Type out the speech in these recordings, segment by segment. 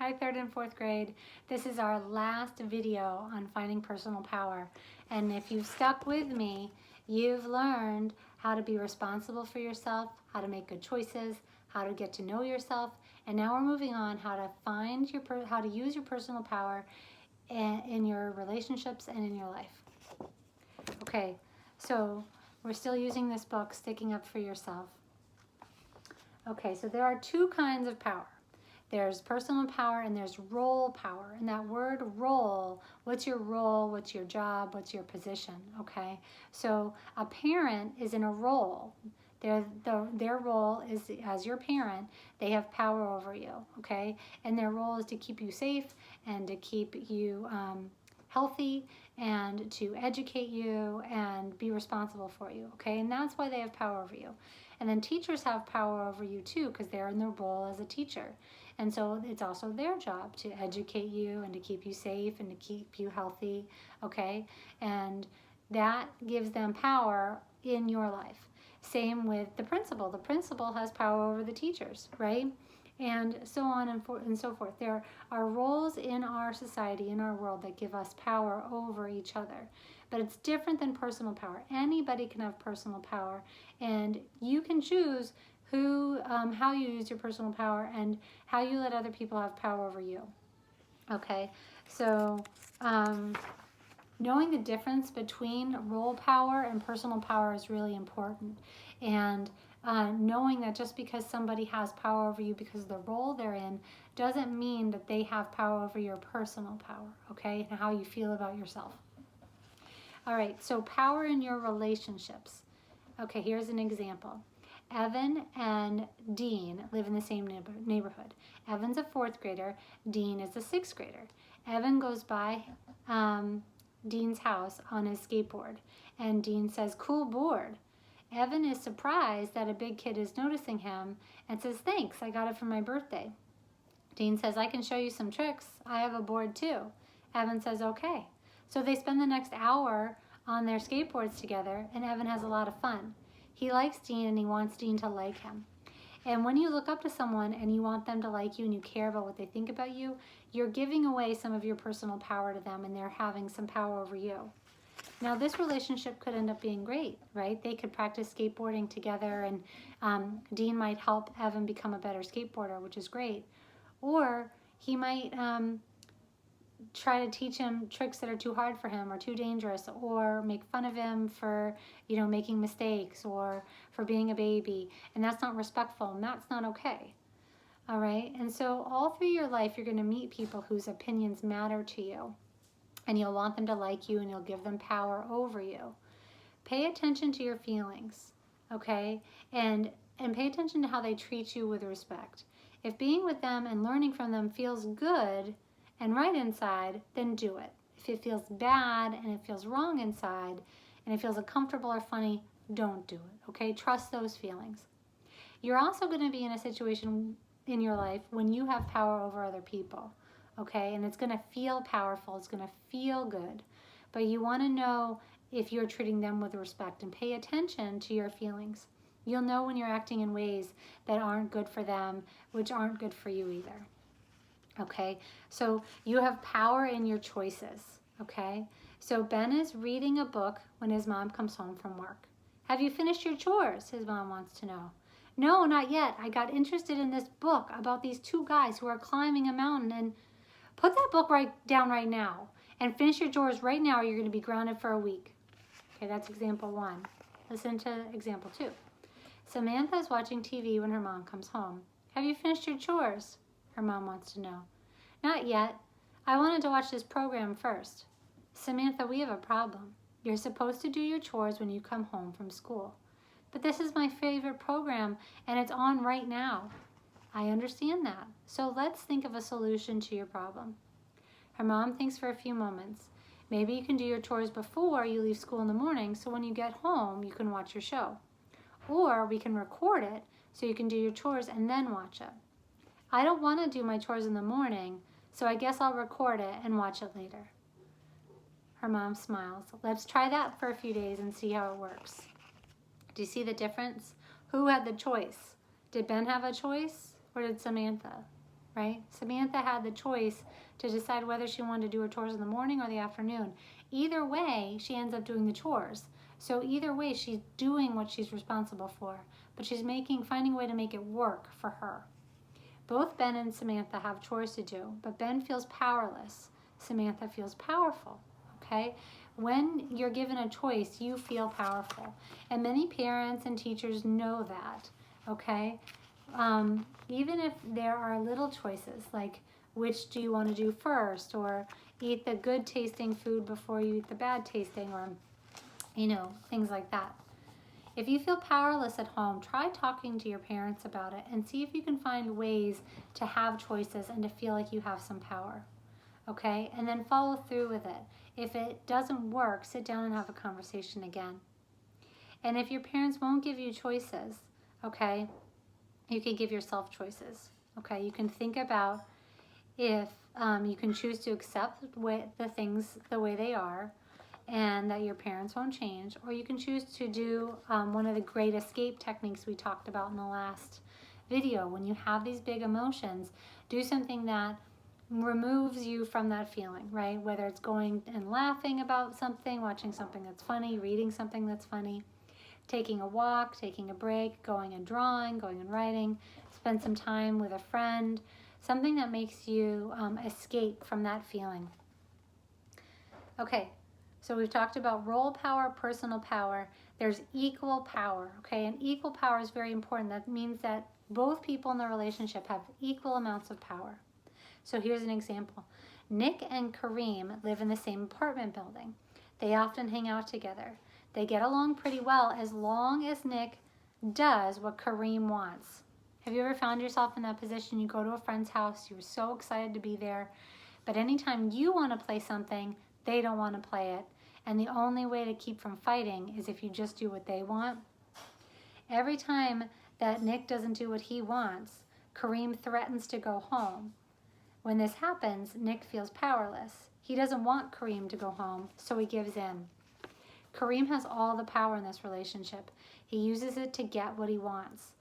Hi, 3rd and 4th grade. This is our last video on finding personal power. And if you've stuck with me, you've learned how to be responsible for yourself, how to make good choices, how to get to know yourself. And now we're moving on how to find how to use your personal power in your relationships and in your life. Okay, so we're still using this book, Sticking Up for Yourself. Okay, so there are two kinds of power. There's personal power and there's role power. And that word role, what's your role, what's your job, what's your position, okay? So a parent is in a role. Their role is, as your parent, they have power over you, okay? And their role is to keep you safe and to keep you healthy and to educate you and be responsible for you, okay? And that's why they have power over you. And then teachers have power over you too, because they're in their role as a teacher. And so it's also their job to educate you and to keep you safe and to keep you healthy, okay? And that gives them power in your life. Same with the principal. The principal has power over the teachers, right? And so on and so forth. There are roles in our society, in our world, that give us power over each other. But it's different than personal power. Anybody can have personal power, and you can choose how you use your personal power and how you let other people have power over you. Okay, so knowing the difference between role power and personal power is really important. And knowing that just because somebody has power over you because of the role they're in doesn't mean that they have power over your personal power, okay, and how you feel about yourself. All right, so power in your relationships. Okay, here's an example. Evan and Dean live in the same neighborhood. Evan's a 4th grader. Dean is a 6th grader. Evan goes by Dean's house on his skateboard, and Dean says, "Cool board." Evan is surprised that a big kid is noticing him and says, "Thanks, I got it for my birthday." Dean says, "I can show you some tricks. I have a board too." Evan says, "Okay." So they spend the next hour on their skateboards together, and Evan has a lot of fun. He likes Dean and he wants Dean to like him. And when you look up to someone and you want them to like you and you care about what they think about you, you're giving away some of your personal power to them, and they're having some power over you. Now, this relationship could end up being great, right? They could practice skateboarding together, and Dean might help Evan become a better skateboarder, which is great. Or he might try to teach him tricks that are too hard for him or too dangerous, or make fun of him for, making mistakes or for being a baby. And that's not respectful, and that's not okay. All right? And so all through your life, you're going to meet people whose opinions matter to you. And you'll want them to like you, and you'll give them power over you. Pay attention to your feelings, okay? And pay attention to how they treat you with respect. If being with them and learning from them feels good and right inside, then do it. If it feels bad and it feels wrong inside and it feels uncomfortable or funny, don't do it, okay? Trust those feelings. You're also going to be in a situation in your life when you have power over other people, okay? And it's going to feel powerful. It's going to feel good. But you want to know if you're treating them with respect, and pay attention to your feelings. You'll know when you're acting in ways that aren't good for them, which aren't good for you either. Okay, so you have power in your choices, okay? So Ben is reading a book when his mom comes home from work. "Have you finished your chores?" his mom wants to know. "No, not yet. I got interested in this book about these 2 guys who are climbing a mountain." And "Put that book down right now and finish your chores right now, or you're going to be grounded for a week." Okay, that's example 1. Listen to example 2. Samantha is watching TV when her mom comes home. "Have you finished your chores?" her mom wants to know. "Not yet. I wanted to watch this program first." "Samantha, we have a problem. You're supposed to do your chores when you come home from school." "But this is my favorite program and it's on right now." "I understand that. So let's think of a solution to your problem." Her mom thinks for a few moments. "Maybe you can do your chores before you leave school in the morning, so when you get home you can watch your show. Or we can record it so you can do your chores and then watch it." "I don't want to do my chores in the morning, so I guess I'll record it and watch it later." Her mom smiles. "Let's try that for a few days and see how it works." Do you see the difference? Who had the choice? Did Ben have a choice, or did Samantha? right? Samantha had the choice to decide whether she wanted to do her chores in the morning or the afternoon. Either way, she ends up doing the chores. So either way, she's doing what she's responsible for, but she's finding a way to make it work for her. Both Ben and Samantha have chores to do, but Ben feels powerless. Samantha feels powerful, okay? When you're given a choice, you feel powerful. And many parents and teachers know that, okay? Even if there are little choices, like which do you want to do first, or eat the good tasting food before you eat the bad tasting, or, things like that. If you feel powerless at home, try talking to your parents about it and see if you can find ways to have choices and to feel like you have some power. Okay? And then follow through with it. If it doesn't work, sit down and have a conversation again. And if your parents won't give you choices, okay, you can give yourself choices. Okay? You can think about if you can choose to accept the things the way they are, and that your parents won't change, or you can choose to do one of the great escape techniques we talked about in the last video. When you have these big emotions, do something that removes you from that feeling, right? Whether it's going and laughing about something, watching something that's funny, reading something that's funny, taking a walk, taking a break, going and drawing, going and writing, spend some time with a friend, something that makes you escape from that feeling. Okay. So we've talked about role power, personal power. There's equal power, okay? And equal power is very important. That means that both people in the relationship have equal amounts of power. So here's an example. Nick and Kareem live in the same apartment building. They often hang out together. They get along pretty well as long as Nick does what Kareem wants. Have you ever found yourself in that position? You go to a friend's house, you're so excited to be there, but anytime you want to play something, they don't want to play it. And the only way to keep from fighting is if you just do what they want. Every time that Nick doesn't do what he wants, Kareem threatens to go home. When this happens, Nick feels powerless. He doesn't want Kareem to go home, so he gives in. Kareem has all the power in this relationship. He uses it to get what he wants.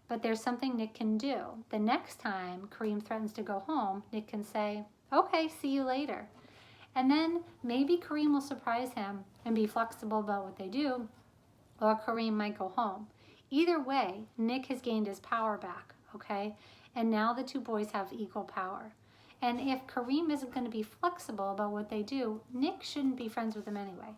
But there's something Nick can do. The next time Kareem threatens to go home, Nick can say, "Okay, see you later." And then maybe Kareem will surprise him and be flexible about what they do, or Kareem might go home. Either way, Nick has gained his power back, okay? And now the two boys have equal power. And if Kareem isn't going to be flexible about what they do, Nick shouldn't be friends with him anyway.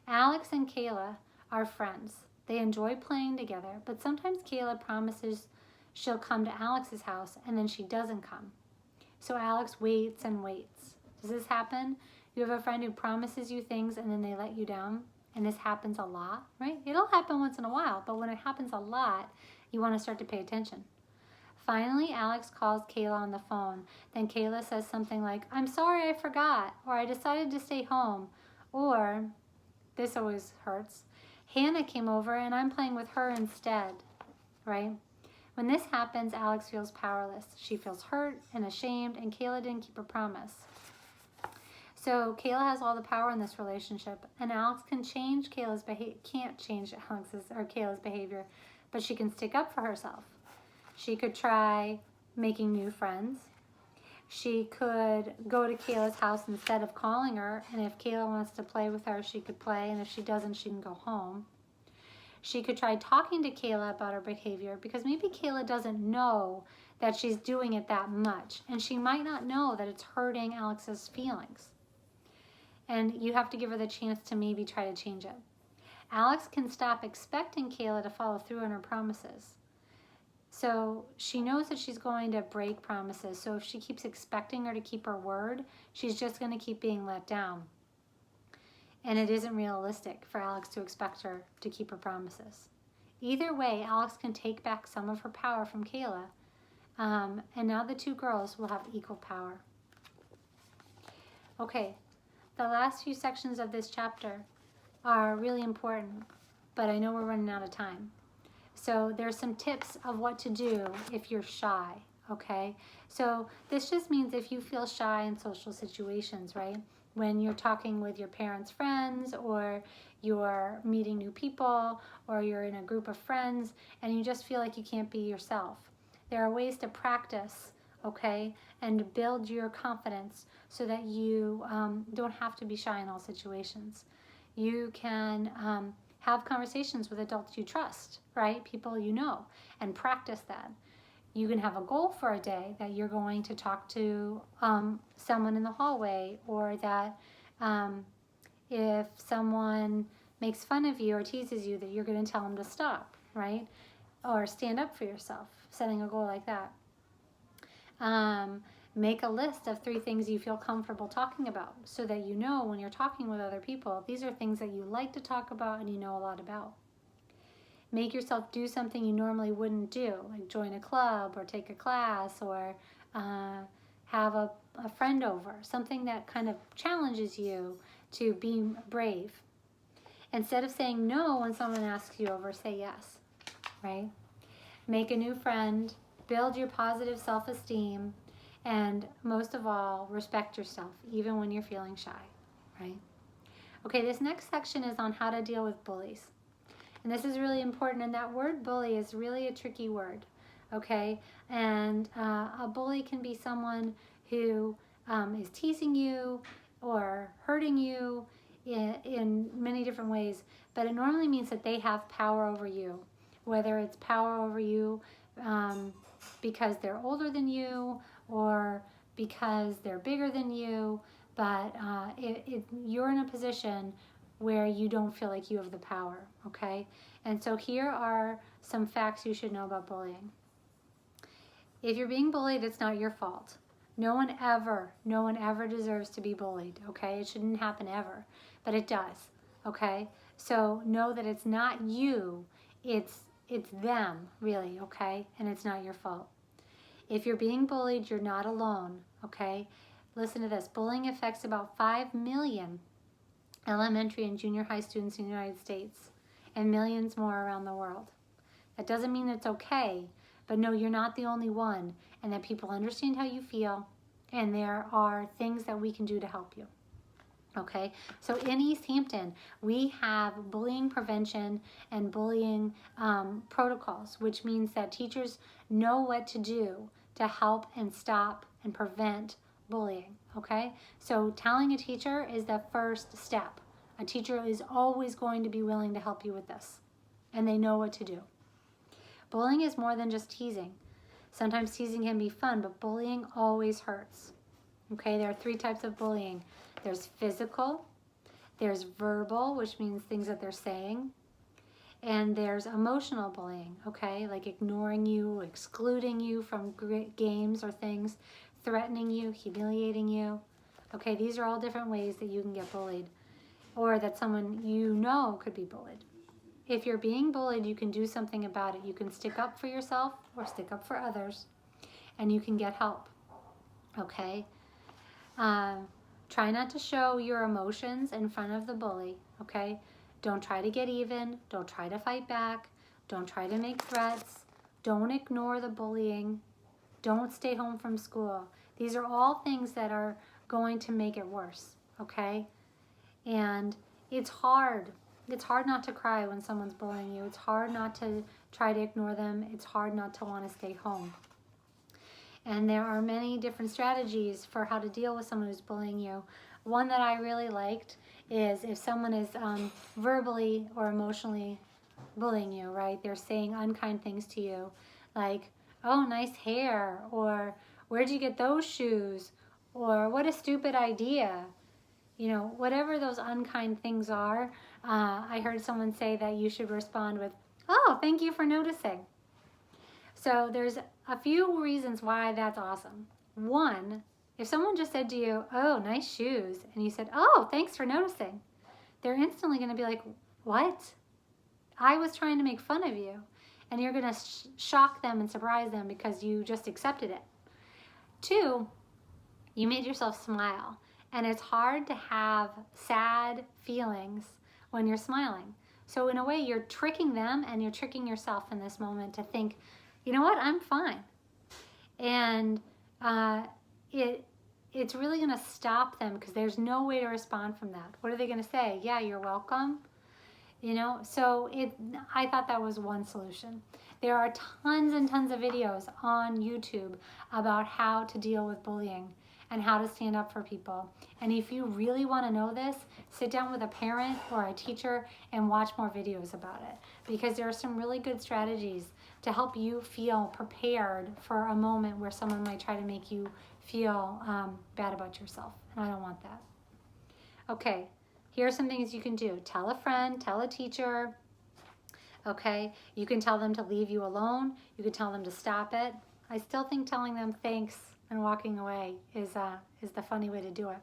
Alex and Kayla are friends. They enjoy playing together, but sometimes Kayla promises she'll come to Alex's house and then she doesn't come. So Alex waits and waits. Does this happen? You have a friend who promises you things and then they let you down? And this happens a lot, right? It'll happen once in a while, but when it happens a lot, you want to start to pay attention. Finally, Alex calls Kayla on the phone. Then Kayla says something like, "I'm sorry, I forgot," or "I decided to stay home," or, this always hurts, "Hannah came over and I'm playing with her instead," right? When this happens, Alex feels powerless. She feels hurt and ashamed, and Kayla didn't keep her promise. So Kayla has all the power in this relationship, and Alex can't change Kayla's behavior, but she can stick up for herself. She could try making new friends. She could go to Kayla's house instead of calling her, and if Kayla wants to play with her, she could play, and if she doesn't, she can go home. She could try talking to Kayla about her behavior, because maybe Kayla doesn't know that she's doing it that much, and she might not know that it's hurting Alex's feelings. And you have to give her the chance to maybe try to change it. Alex can stop expecting Kayla to follow through on her promises. So she knows that she's going to break promises. So if she keeps expecting her to keep her word, she's just going to keep being let down. And it isn't realistic for Alex to expect her to keep her promises. Either way, Alex can take back some of her power from Kayla. And now the two girls will have equal power. Okay. The last few sections of this chapter are really important, but I know we're running out of time. So there's some tips of what to do if you're shy, okay? So this just means if you feel shy in social situations, right? When you're talking with your parents' friends, or you're meeting new people, or you're in a group of friends and you just feel like you can't be yourself. There are ways to practice okay? And build your confidence so that you don't have to be shy in all situations. You can have conversations with adults you trust, right? People you know, and practice that. You can have a goal for a day that you're going to talk to someone in the hallway, or that if someone makes fun of you or teases you, that you're going to tell them to stop, right? Or stand up for yourself, setting a goal like that. Make a list of 3 things you feel comfortable talking about, so that you know when you're talking with other people, these are things that you like to talk about and you know a lot about. Make yourself do something you normally wouldn't do, like join a club or take a class, or have a friend over, something that kind of challenges you to be brave. Instead of saying no when someone asks you over, say yes, right? Make a new friend, build your positive self-esteem, and most of all, respect yourself, even when you're feeling shy, right? Okay, this next section is on how to deal with bullies. And this is really important, and that word bully is really a tricky word, okay? And a bully can be someone who is teasing you or hurting you in many different ways, but it normally means that they have power over you, whether it's power over you because they're older than you or because they're bigger than you, but you're in a position where you don't feel like you have the power, okay? And so here are some facts you should know about bullying. If you're being bullied, it's not your fault. No one ever deserves to be bullied, okay? It shouldn't happen ever, but it does, okay? So know that it's not you, it's them, really, okay? And it's not your fault. If you're being bullied, you're not alone, okay? Listen to this. Bullying affects about 5 million elementary and junior high students in the United States, and millions more around the world. That doesn't mean it's okay, but no, you're not the only one, and that people understand how you feel, and there are things that we can do to help you. Okay, so in East Hampton, we have bullying prevention and bullying protocols, which means that teachers know what to do to help and stop and prevent bullying, okay? So telling a teacher is the first step. A teacher is always going to be willing to help you with this, and they know what to do. Bullying is more than just teasing. Sometimes teasing can be fun, but bullying always hurts. Okay, there are 3 types of bullying. There's physical, there's verbal, which means things that they're saying, and there's emotional bullying, okay, like ignoring you, excluding you from games or things, threatening you, humiliating you. Okay, these are all different ways that you can get bullied, or that someone you know could be bullied. If you're being bullied, you can do something about it. You can stick up for yourself or stick up for others, and you can get help, okay? Try not to show your emotions in front of the bully, okay? Don't try to get even. Don't try to fight back. Don't try to make threats. Don't ignore the bullying. Don't stay home from school. These are all things that are going to make it worse, okay? And it's hard. It's hard not to cry when someone's bullying you. It's hard not to try to ignore them. It's hard not to want to stay home. And there are many different strategies for how to deal with someone who's bullying you. One that I really liked is if someone is verbally or emotionally bullying you, right? They're saying unkind things to you, like, oh, nice hair, or where'd you get those shoes, or what a stupid idea. You know, whatever those unkind things are, I heard someone say that you should respond with, oh, thank you for noticing. So there's a few reasons why that's awesome. One, if someone just said to you, oh, nice shoes, and you said, oh, thanks for noticing, they're instantly going to be like, what? I was trying to make fun of you. And you're going to shock them and surprise them because you just accepted it. 2, you made yourself smile. And it's hard to have sad feelings when you're smiling. So in a way, you're tricking them and you're tricking yourself in this moment to think, you know what, I'm fine. And it's really going to stop them because there's no way to respond from that. What are they going to say? Yeah, you're welcome. So I thought that was one solution. There are tons and tons of videos on YouTube about how to deal with bullying and how to stand up for people. And if you really want to know this, sit down with a parent or a teacher and watch more videos about it, because there are some really good strategies to help you feel prepared for a moment where someone might try to make you feel bad about yourself. And I don't want that. Okay, here are some things you can do. Tell a friend, tell a teacher. Okay, you can tell them to leave you alone. You can tell them to stop it. I still think telling them thanks and walking away is the funny way to do it.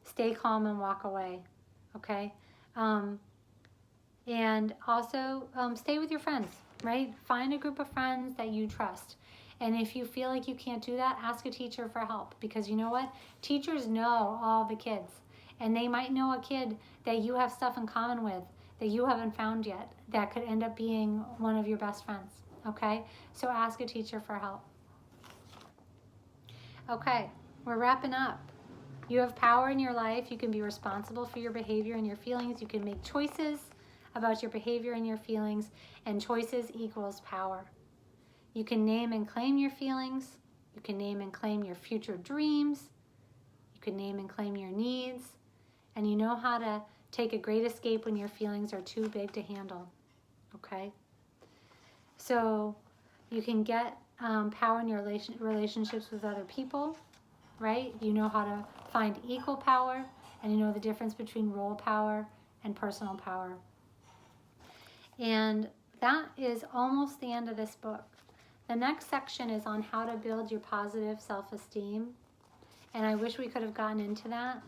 Stay calm and walk away. Okay, and also stay with your friends. Right, find a group of friends that you trust. And if you feel like you can't do that, ask a teacher for help, because you know what? Teachers know all the kids, and they might know a kid that you have stuff in common with that you haven't found yet that could end up being one of your best friends. Okay, so ask a teacher for help. Okay, we're wrapping up. You have power in your life. You can be responsible for your behavior and your feelings. You can make choices about your behavior and your feelings, and choices equals power. You can name and claim your feelings. You can name and claim your future dreams. You can name and claim your needs. And you know how to take a great escape when your feelings are too big to handle. Okay? So you can get power in your relationships with other people, right? You know how to find equal power, and you know the difference between role power and personal power. And that is almost the end of this book. The next section is on how to build your positive self-esteem. And I wish we could have gotten into that.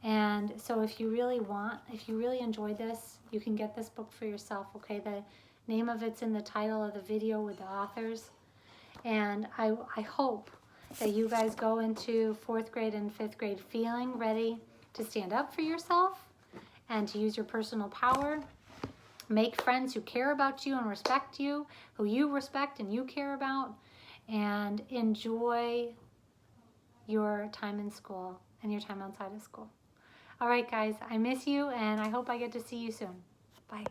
And so if you really enjoyed this, you can get this book for yourself, okay? The name of it's in the title of the video with the authors. And I hope that you guys go into 4th grade and 5th grade feeling ready to stand up for yourself and to use your personal power. Make friends who care about you and respect you, who you respect and you care about, and enjoy your time in school and your time outside of school. All right, guys, I miss you, and I hope I get to see you soon. Bye.